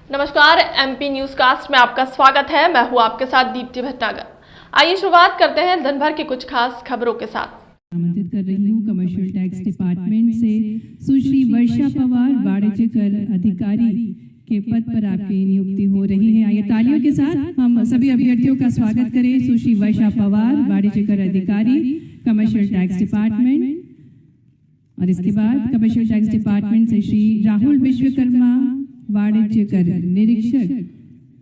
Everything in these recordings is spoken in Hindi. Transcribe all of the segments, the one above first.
नमस्कार, एमपी न्यूज कास्ट में आपका स्वागत है। मैं हूं आपके साथ दीप्ति भटनागर। आइए शुरुआत करते हैं दिन भर की कुछ खास खबरों के साथ। आमंत्रित कर रही हूँ कमर्शियल टैक्स डिपार्टमेंट से सुश्री वर्षा पवार, वाणिज्य कर अधिकारी के पद पर आपकी नियुक्ति हो रही है। आइए तालियों के साथ हम सभी अभ्यर्थियों का स्वागत करें। सुश्री वर्षा पवार, वाणिज्य कर अधिकारी, कमर्शियल टैक्स डिपार्टमेंट। और इसके बाद कमर्शियल टैक्स डिपार्टमेंट से श्री राहुल विश्वकर्मा, वाणिज्य कर निरीक्षक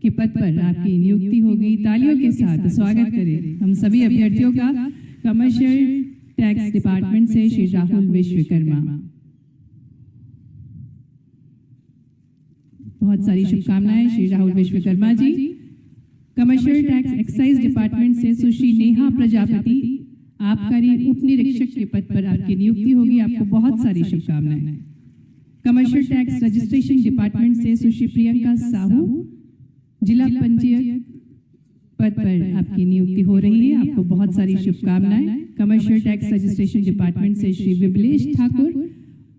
के पद पर आपकी नियुक्ति होगी। तालियों के साथ स्वागत करें हम सभी अभ्यर्थियों का। कमर्शियल टैक्स डिपार्टमेंट से श्री राहुल विश्वकर्मा। बहुत सारी शुभकामनाएं Shri Rahul Vishwakarma ji. Commercial tax excise department से सुश्री नेहा प्रजापति, आबकारी उप निरीक्षक के पद पर आपकी नियुक्ति होगी। आपको बहुत सारी शुभकामनाएं। कमर्शियल टैक्स रजिस्ट्रेशन डिपार्टमेंट से सुश्री प्रियंका साहू, जिला पंजीयक पद पर आपकी नियुक्ति हो रही है। आपको बहुत सारी शुभकामनाएं। कमर्शियल टैक्स रजिस्ट्रेशन डिपार्टमेंट से श्री विमलेश ठाकुर,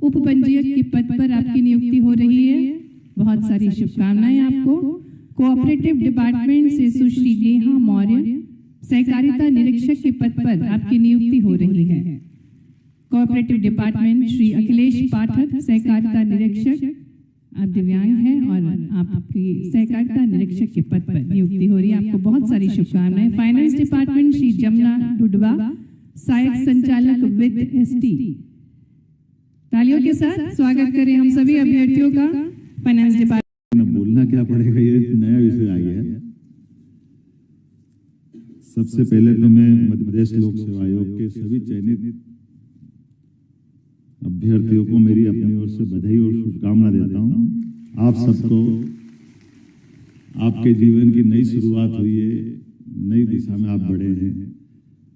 उप पंजीयक के पद पर आपकी नियुक्ति हो रही है। बहुत सारी शुभकामनाएं आपको। कोऑपरेटिव डिपार्टमेंट से सुश्री नेहा मौर्य, सहकारिता निरीक्षक के पद पर आपकी नियुक्ति हो रही है। कोऑपरेटिव डिपार्टमेंट श्री अखिलेश पाठक, सहकारिता निरीक्षक। आप दिव्यांग हैं और आपकी सहकारिता निरीक्षक के पद पर नियुक्ति हो रही है। आपको बहुत सारी शुभकामनाएं। फाइनेंस डिपार्टमेंट श्री जमुना डुडवा, सहायक संचालक वित्त एसटी। तालियों के साथ स्वागत करें हम सभी अभ्यर्थियों का। Finance department. बोलना क्या पड़ेगा, ये नया विषय आ गया है। सबसे पहले तो मैं मध्य प्रदेश लोक सेवा आयोग के सभी चयनित अभ्यर्थियों को मेरी अपनी ओर से बधाई और शुभकामना देता हूं। आप सबको आपके जीवन की नई शुरुआत हुई है, नई दिशा में आप बढ़े हैं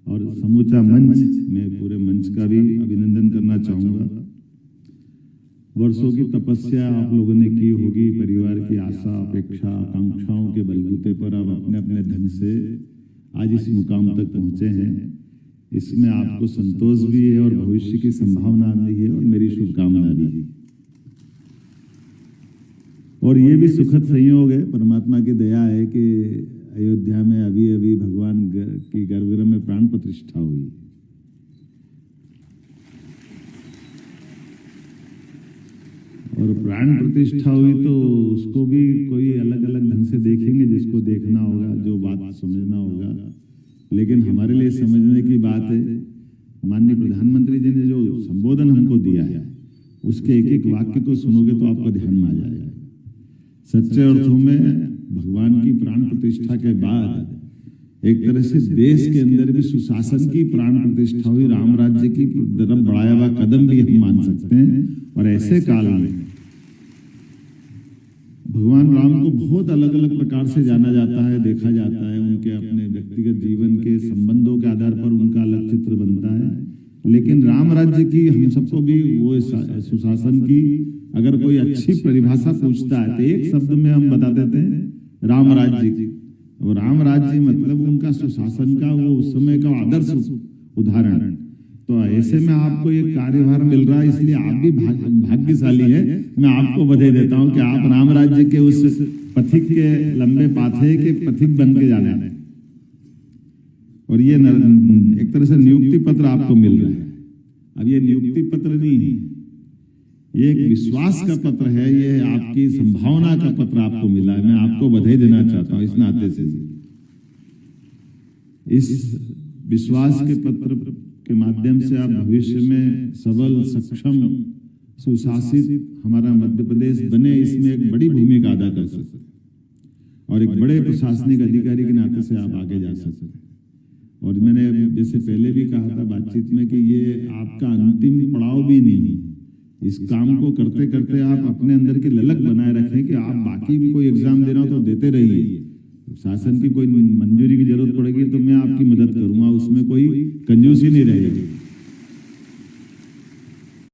और समूचा मंच, मैं पूरे मंच का भी अभिनंदन करना चाहूंगा। वर्षों की तपस्या आप लोगों ने की होगी, परिवार की आशा, अपेक्षा, आकांक्षाओं के बलबूते पर आप अपने अपने ढंग से आज इस मुकाम तक पहुंचे हैं। इसमें आपको संतोष भी है और भविष्य की संभावना भी है और मेरी शुभकामना भी है। और ये भी सुखद संयोग है, परमात्मा की दया है कि अयोध्या में अभी अभी भगवान की गर्भगृह में प्राण प्रतिष्ठा हुई। और प्राण प्रतिष्ठा हुई तो उसको भी कोई अलग अलग ढंग से देखेंगे, जिसको देखना होगा, जो बात समझना होगा। लेकिन हमारे लिए समझने की बात है, माननीय प्रधानमंत्री जी ने जो संबोधन हमको दिया है, उसके एक एक वाक्य को सुनोगे तो आपका ध्यान में आ जाएगा। सच्चे अर्थों में भगवान की प्राण प्रतिष्ठा के बाद एक तरह से देश के अंदर भी सुशासन की प्राण प्रतिष्ठा हुई, राम राज्य की तरफ बढ़ाया हुआ कदम भी हम मान सकते हैं। और ऐसे काल में भगवान राम को बहुत अलग अलग प्रकार से जाना जाता है, देखा जाता है। उनके अपने व्यक्तिगत जीवन के संबंधों के आधार पर उनका अलग चित्र बनता है। लेकिन राम राज्य की हम सबको भी वो सुशासन की अगर कोई अच्छी परिभाषा पूछता है तो एक शब्द में हम बता देते हैं राम राज्य। और राम राज्य मतलब उनका सुशासन का वो उस समय का आदर्श उदाहरण। तो ऐसे में आपको ये कार्यभार मिल रहा है, इसलिए आप भी भाग्यशाली है। मैं आपको बधाई देता हूं कि आप राम राज्य के उस पथिक के लंबे पाथे के पथिक बन के जाने हैं। और ये एक तरह से नियुक्ति पत्र आपको मिल रहा है। अब ये नियुक्ति पत्र नहीं है, ये एक विश्वास का पत्र है, ये आपकी संभावना का पत्र आपको मिला है। मैं आपको बधाई देना चाहता हूं इस नाते से। इस विश्वास के पत्र के माध्यम से आप भविष्य में सबल, सक्षम, सुशासित हमारा मध्य प्रदेश बने, इसमें एक बड़ी भूमिका अदा कर सकते हैं और एक बड़े प्रशासनिक अधिकारी के नाते से आप आगे जा सकते हैं। और मैंने जैसे पहले भी कहा था बातचीत में कि ये आपका अंतिम पड़ाव भी नहीं है। इस काम को करते करते आप अपने अंदर की ललक बनाए रखें कि आप बाकी भी कोई एग्जाम देना हो तो देते रहिए। शासन की कोई मंजूरी की जरूरत पड़ेगी तो मैं आपकी मदद करूंगा, उसमें कोई कंजूसी नहीं रहेगी।